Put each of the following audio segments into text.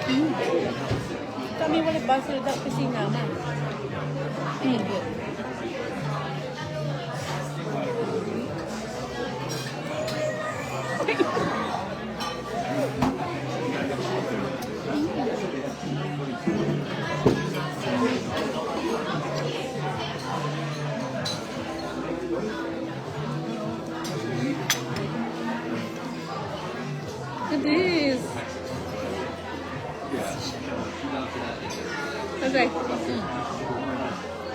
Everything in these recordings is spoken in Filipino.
Kami wala basil daw kasi naman. Good. It is. Okay.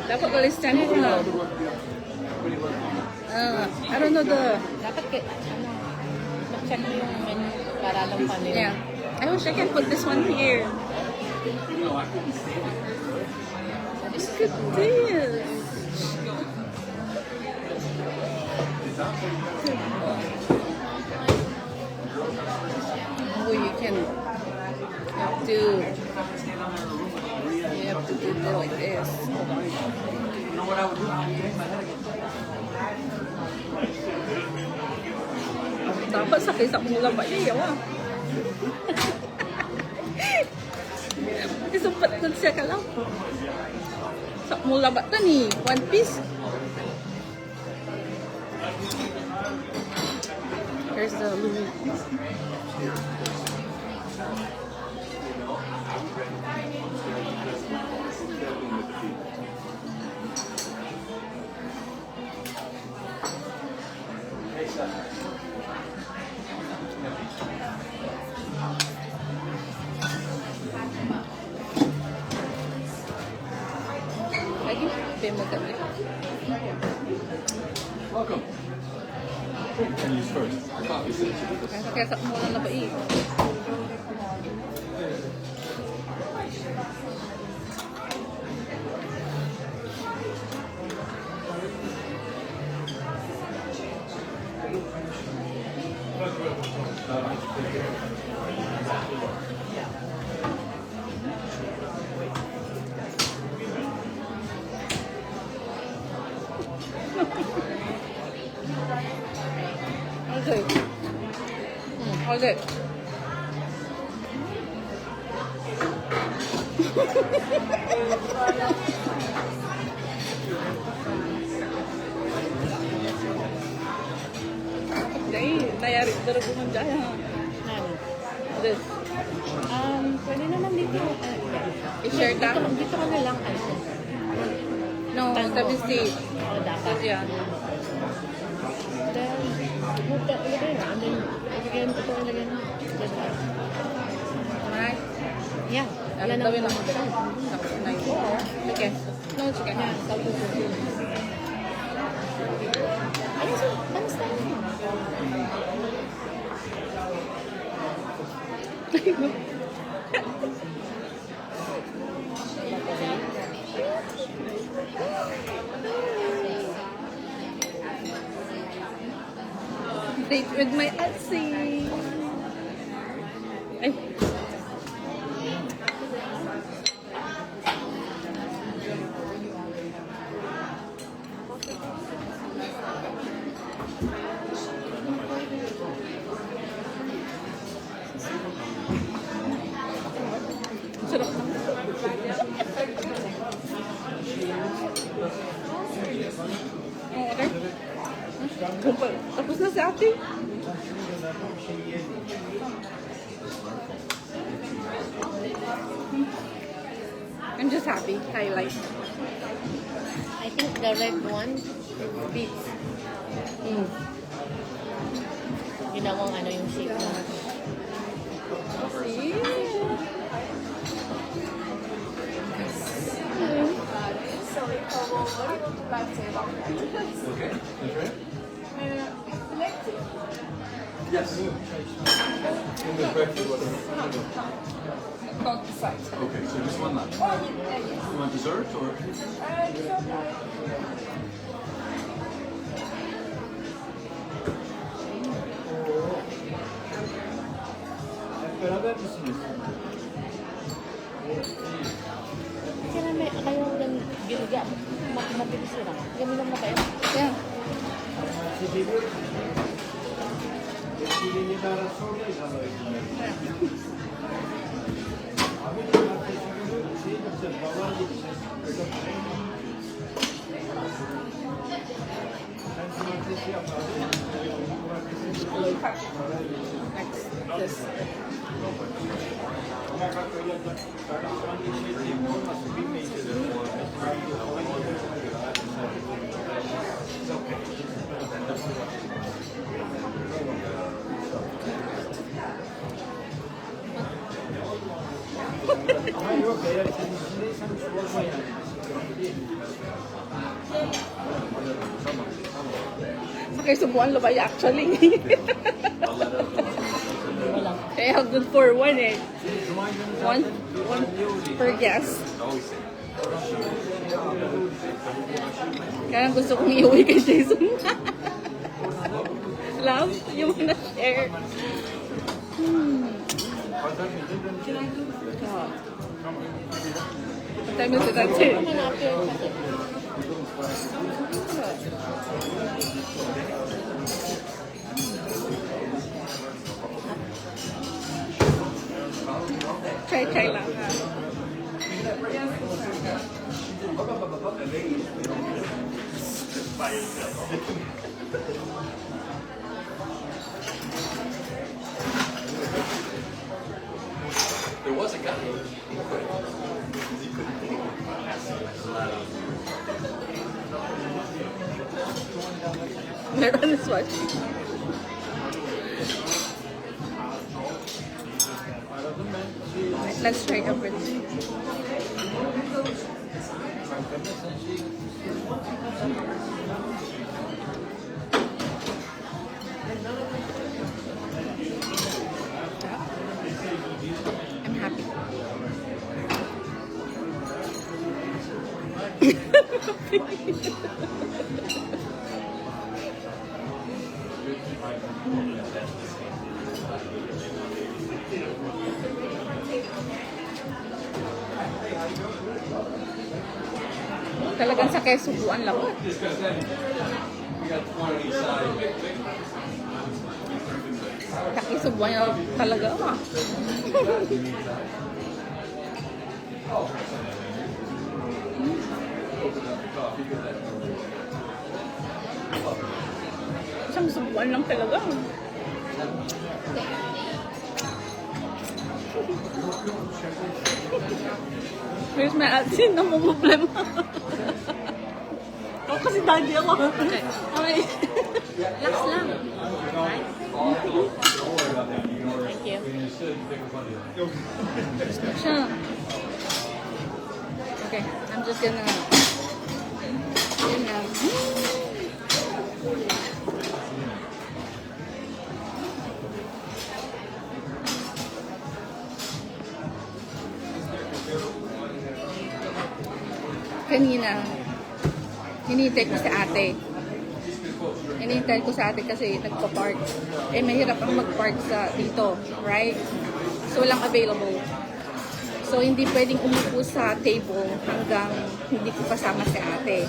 Dapat balisan ko na. I don't know the... Dapat mag-check mo yung menu para alam pa nila. Yeah. I wish I can put this one here. Look at this. Oh, you can... You have to do it like this. Dapat sakit mula ba niya yawa? Isumpat na siya ka lang. Sak mula ba ito ni? One piece? Here's the Louis. Lagi, pay mo kami. Welcome. Can use first. Kaya sak mula na ba eh? Okay. Okay. Dahil, nayari, darago ng jaya. Ano? This. Pwede naman dito. I-share ka? Dito ka na lang. No, sabi si... Dapat. Yeah. Then, ilagay na. And then, ilagay mo ito, ilagay mo. Alright. Yeah. Alam Yan gawin ang lang mo. Okay. No, it's okay. Yeah, tapos yun. Ano sa... Ano sa... Date with my Etsy. Ay. Sarap na. Okay. Tapos na si ate. I'm just happy. Highlight. I think the red one beats. Ginawang ano yung shape mo. See? Okay. That's right. Yes. In the breakfast. Okay, so just one lunch. You want dessert or? Kasi na may kayo ng bilga. Matilis sila. Ganun lang na kayo. Yeah. this. Sakay subuan lo ba actually? Wala. I have done for one eh. One per guest. Kaya gusto kong iuwi kay Jason. Love, yung na-share. What time is it? That's it. Ano na appear sa akin? Try lang. There was a guy. Meron is watching. Let's try a bit. I'm happy. Talagang sa kesubuan lang. Sa kesubuan lang talaga. Isang subuan lang talaga. Where's my accent? Na mo problema. Ako kasi daddy ako. Okay. Relax lang. Right? Thank you. Siya. Okay, I'm just gonna... Yun na. Kanina, hinihintay ko sa ate. Hinihintay ko sa ate kasi nagpa-park. Eh, mahirap ang mag-park sa dito, right? So, walang available. So, hindi pwedeng umupo sa table hanggang hindi ko kasama si ate.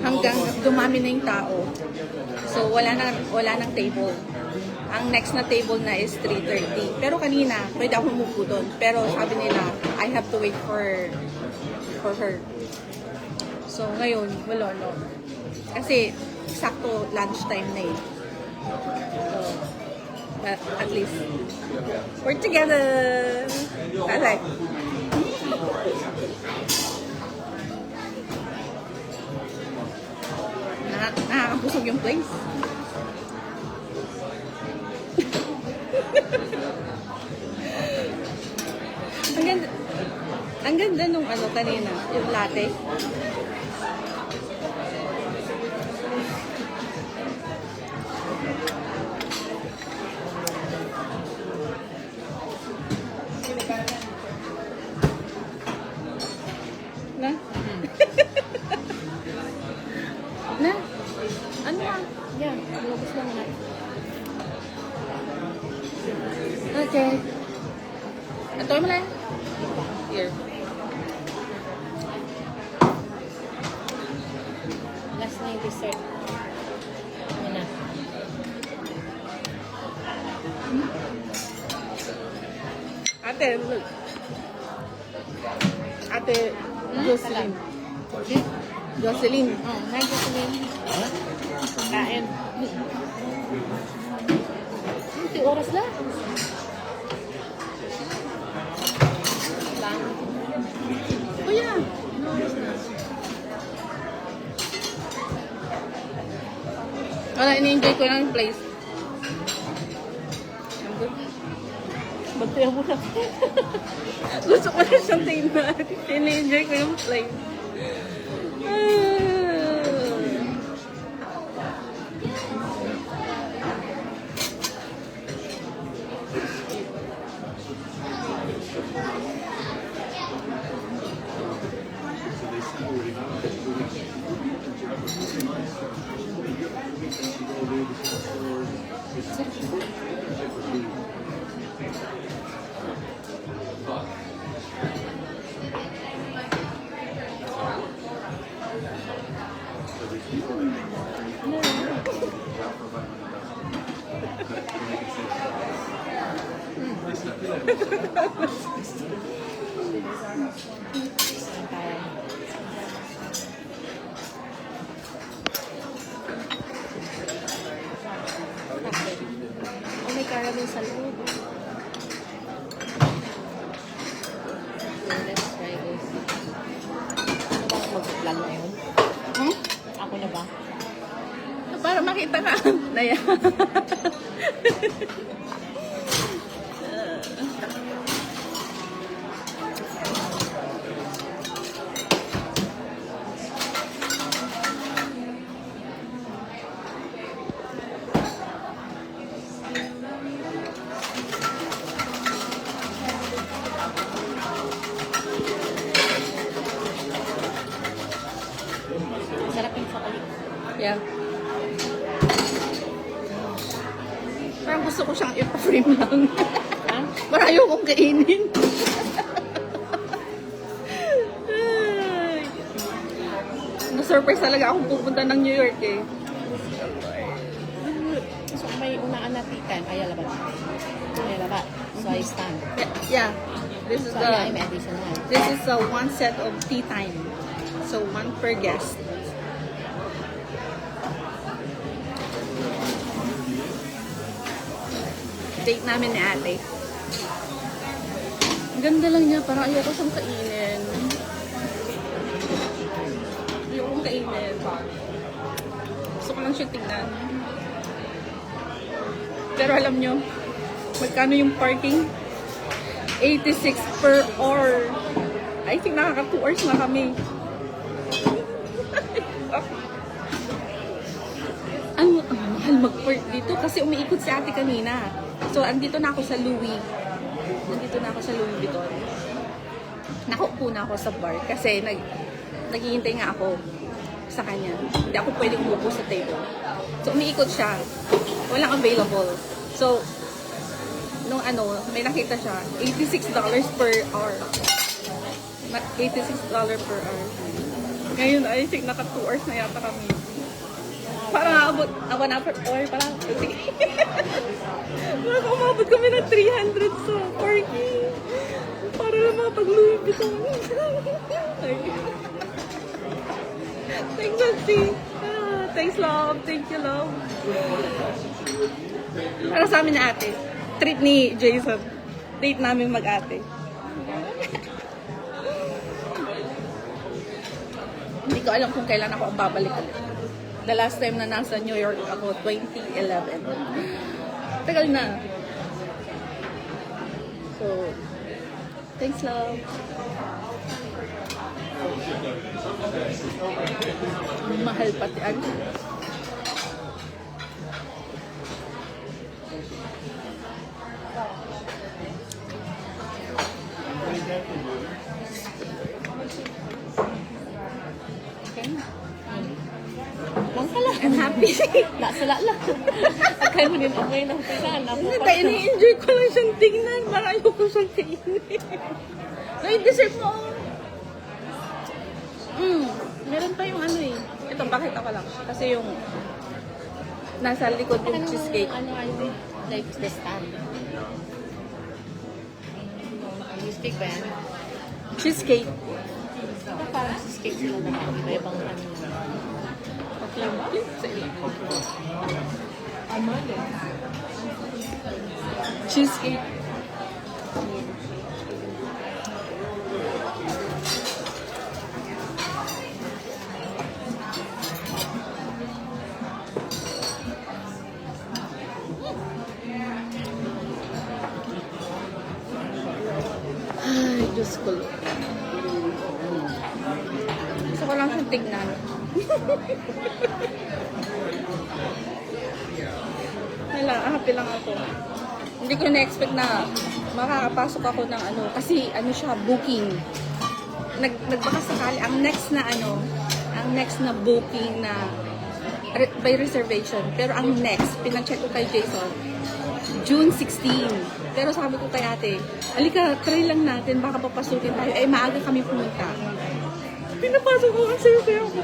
Hanggang dumami na yung tao. So, wala nang table. Ang next na table na is 3:30. Pero kanina, pwede ako umupo doon. Pero sabi nila, I have to wait for her. So, ngayon, wala, no. Kasi, sakto lunchtime na eh. So, but at least, we're together! I like. Nakakabusog yung place. Ang ganda nung ano kanina, yung latte. Na? Na? Ano ah? Yeah, lubos lang na. Okay. Ito mo lang. Here. Last na yung dessert. Ano na? Ate, look. Ate, Jocelyn. Jocelyn. Oh, hi Jocelyn. Kain. Ate, 20 oras lang. Lang. Kuya, ano oras na? Wala, ini-enjoy ko lang yung place. Magtayo mo na. Gusto ko na siyang tingnan. Ini-enjoy ko yung place. Oh, may caramel sa loob. Okay, let's try this. Ano ba ang mag-vlog ngayon? Hmm? Ako na ba? Para makita ka. Naya. Sarap yung sa kalik. Yeah. Parang gusto ko siyang ipa-frame lang. Ha? Parang ayokong kainin. Ay. Na-surprise talaga akong pupunta ng New York eh. So, may unaan na titan. Ay, alabat. Ay, alabat. So, I stand. Yeah. This is So, yeah, I'm the additional. this is one set of tea time. So one per guest. Date namin ni ate. Ang ganda lang niya. Parang ayoko siyang kainin. Ayokong kainin. Gusto ko lang siyang tingnan. Pero alam nyo, magkano yung parking? 86 per hour. I think nakaka 2 hours na kami. Ang mahal mag-park dito kasi umiikot si ate kanina. So, andito na ako sa Louis. Nandito na ako sa Louis Vuitton. Nakaupo na ako sa bar kasi naghihintay nga ako sa kanya. Hindi ako pwedeng umupo sa table. So, umiikot siya. Walang available. So, nung may nakita siya, $86 per hour. $86 per hour. Ngayon, I think naka 2 hours na yata kami. Parang abot, 1 hour pa lang. Parang umabot kami ng 300 sa parking. Para lang makapag-Louis Vuitton. Thanks, Auntie. Thanks, love. Thank you, love. Para sa amin na ate. Treat ni Jason. Date namin mag-ate. Hindi ko alam kung kailan ako babalik ulit. The last time na nasa New York ako, 2011. Tagal na. So, thanks, love. Mahal pati ano. Okay. Lang pala. I'm happy. Nasala lang. Akay mo din okay ng pisan. Hindi, ini-enjoy ko lang siyang tingnan. Parang ayoko siyang kainin. Ay, dessert mo. Meron pa yung ano eh. Ito, pakita ko lang. Kasi yung nasa likod yung cheesecake. Ano, like the stand. Cheesecake ba yan? Cheesecake. Parang cheesecake sila na iba-ibang ano. Okay, sa ilang. Cheesecake. Ay, Diyos ko. Gusto ko lang siyang tignan. Wala, happy lang ako. Hindi ko na-expect na makakapasok ako ng ano, kasi ano siya, booking. Nagbaka sakali, ang next na booking na by reservation. Pero ang next, pinag-check ko kay Jason, June 16. Pero sabi ko kay ate, alika, try lang natin, baka papasukin tayo. Eh, maaga kami pumunta. Pinapasok ko ang sayo-sayo ko.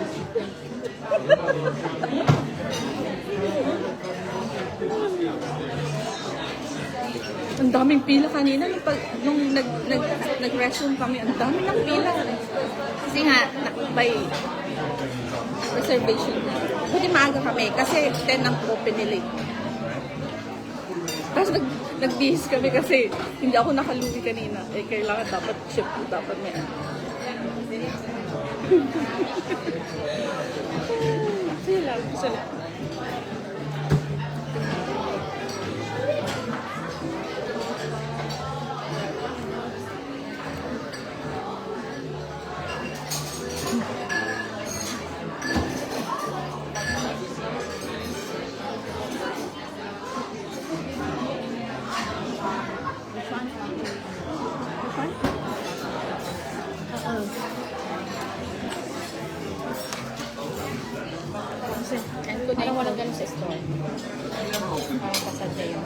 Ang daming pila kanina nung nag-resume kami, ang daming ng pila. Kasi nga, by reservation na. Buti maaga kami kasi 10 ang open nila. Tapos nag-bihis kami kasi hindi ako nakaluwi kanina. Eh, kailangan dapat ship, dapat may ano. Sila. Parang walang ganun sa store. Parang pasadya yun.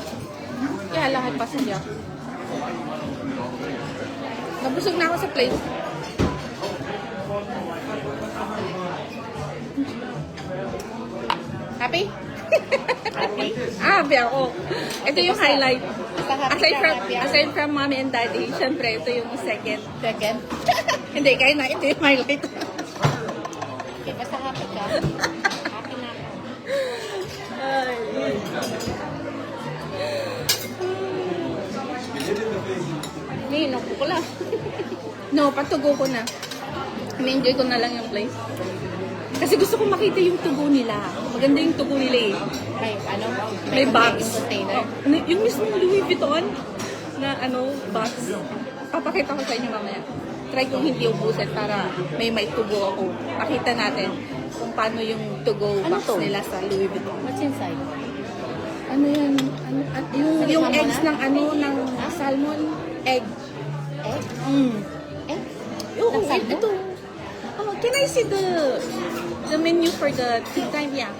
Kaya lahat pasadya. Nabusog na ako sa plate. Happy? Happy? Happy ako. Ito yung highlight. Basta happy ka, happy ako. Aside from mommy and daddy, syempre ito yung second. Second? Hindi, kaya na ito yung highlight. Okay, basta happy ka. Happy na ako. Ay. Ninok ko lang. No, patugo ko na. Ini-enjoy ko na lang yung place. Kasi gusto ko makita yung tugo nila. Maganda yung tugo nila eh. May ano? May box. Container. Yung mismo Louis Vuitton na box. Papakita ko sa inyo mamaya. Try kong hindi ubusin para may tugo ako. Makita natin kung paano yung tugo Ano box to? nila sa Louis Vuitton. What's inside? Ano yan? Yung Salita mo eggs na? ng salmon egg. Egg? Mm. Egg? Oo, Ng salmon? ito. Oh, can I see the menu for the tea time? Yeah.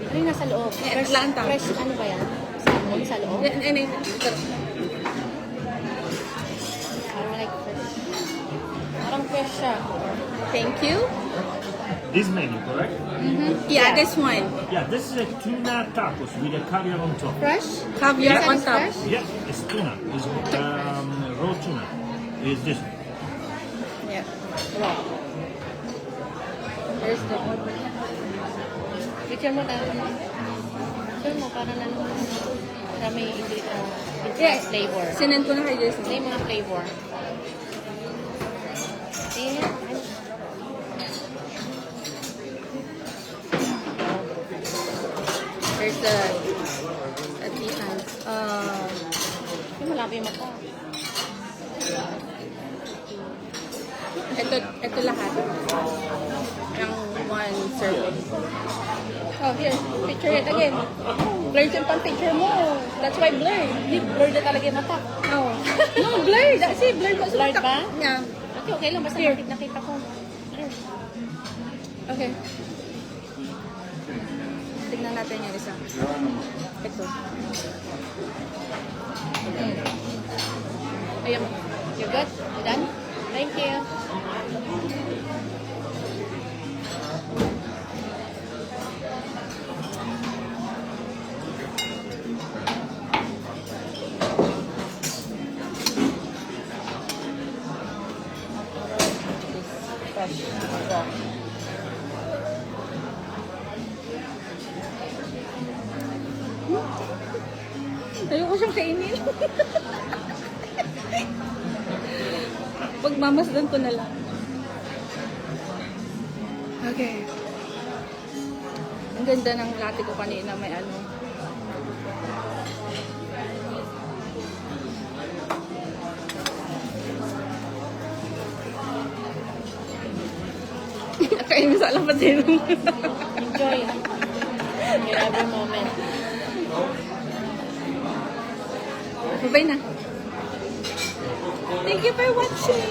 Ano yung nasa loob? Yeah, Atlanta. Fresh ano ba yan? Salmon sa loob? Parang like fresh. Parang fresh siya. Thank you. This menu, correct? Yeah, Yeah. this one. Yeah, this is a tuna tacos with a caviar on top. Fresh? Caviar Yes, on it's top. fresh? Yeah, it's tuna. It's raw tuna. Is this one? Yeah. Raw. There's the Picture mo tayo. Picture mo para na may Yeah. flavor. Sinend ko na kay Jason. Ano yung mga flavor? Yeah. There's the tea time. Yung malaki yung mata. Ito lahat. Yung one serving. Oh, here. Picture it again. Blurred yung pang-picture mo. That's why blurred. Hindi, blurred na talaga yung mata. Oh. No, blurred. See, blurred pa. Blurred ba? Yeah. Okay, okay lang. Basta Here. nakita ko. Blurred. Okay. Tignan natin yung isa. Ito. Ayun. You good? You done? Thank you. Fresh. Raw. Ayoko siyang kainin. Pagmamasdan ko na lang. Okay. Ang ganda ng latte ko kanina, may ano. Kain mo sa alapatin. Enjoy. Your every moment. Bye na. Thank you for watching.